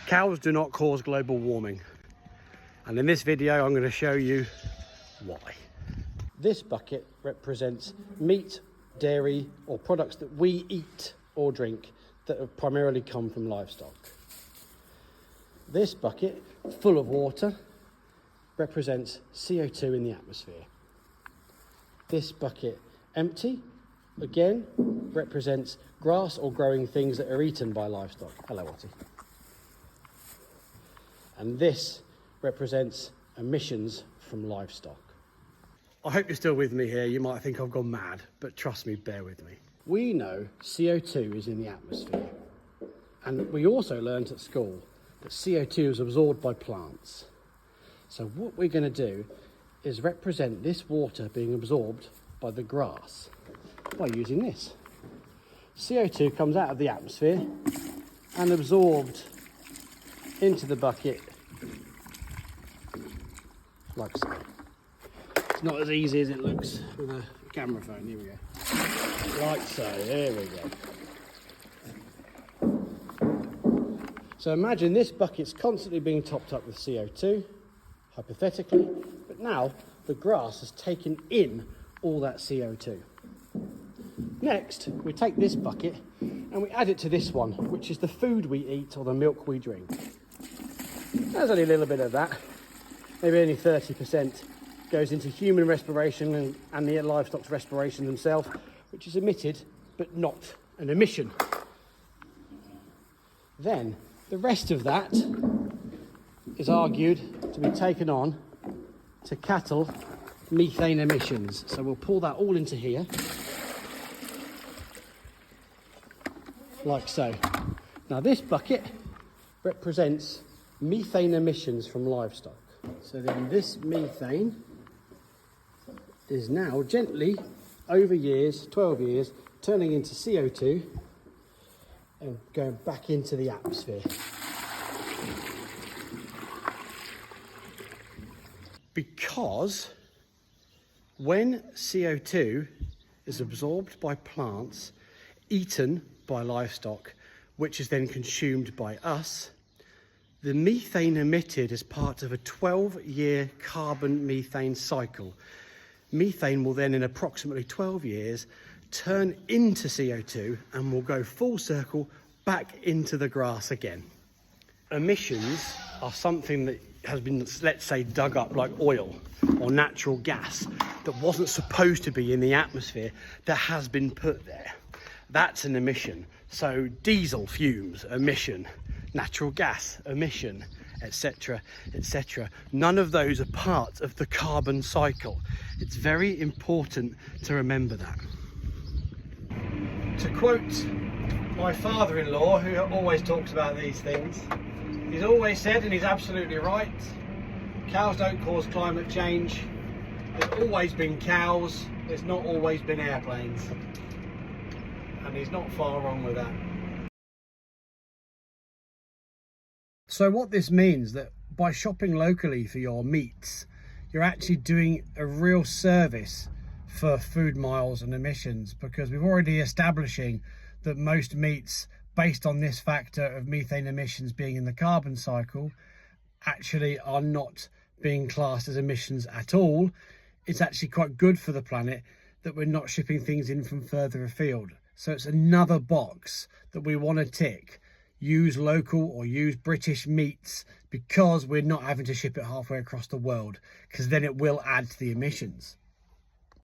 Cows do not cause global warming. And in this video, I'm going to show you why. This bucket represents meat, dairy, or products that we eat or drink that have primarily come from livestock. This bucket, full of water, represents CO2 in the atmosphere. This bucket, empty, again, represents grass or growing things that are eaten by livestock. Hello, Ottie. And this represents emissions from livestock. I hope you're still with me here. You might think I've gone mad, but trust me, bear with me. We know CO2 is in the atmosphere. And we also learned at school that CO2 is absorbed by plants. So what we're going to do is represent this water being absorbed by the grass by using this. CO2 comes out of the atmosphere and absorbed into the bucket like so. It's not as easy as it looks with a camera phone. Here we go. Like so, there we go. So imagine this bucket's constantly being topped up with CO2, hypothetically, but now the grass has taken in all that CO2. Next, we take this bucket and we add it to this one, which is the food we eat or the milk we drink. There's only a little bit of that, maybe only 30% goes into human respiration and the livestock's respiration themselves, which is emitted, but not an emission. Then, the rest of that is argued to be taken on to cattle methane emissions. So we'll pour that all into here, like so. Now this bucket represents methane emissions from livestock. So then this methane is now gently, over years, 12 years, turning into CO2 and going back into the atmosphere. Because when CO2 is absorbed by plants, eaten by livestock, which is then consumed by us, the methane emitted is part of a 12-year carbon methane cycle. Methane will then, in approximately 12 years, turn into CO2 and will go full circle back into the grass again. Emissions are something that has been, let's say, dug up like oil or natural gas that wasn't supposed to be in the atmosphere that has been put there. That's an emission. So diesel fumes, emission, natural gas, emission, etc., etc. None of those are part of the carbon cycle. It's very important to remember that. To quote my father-in-law, who always talks about these things, he's always said, and he's absolutely right, cows don't cause climate change. There's always been cows, there's not always been airplanes. And he's not far wrong with that. So what this means that by shopping locally for your meats, you're actually doing a real service for food miles and emissions, because we're already establishing that most meats, based on this factor of methane emissions being in the carbon cycle, actually are not being classed as emissions at all. It's actually quite good for the planet that we're not shipping things in from further afield. So it's another box that we want to tick. Use local or use British meats because we're not having to ship it halfway across the world, because then it will add to the emissions.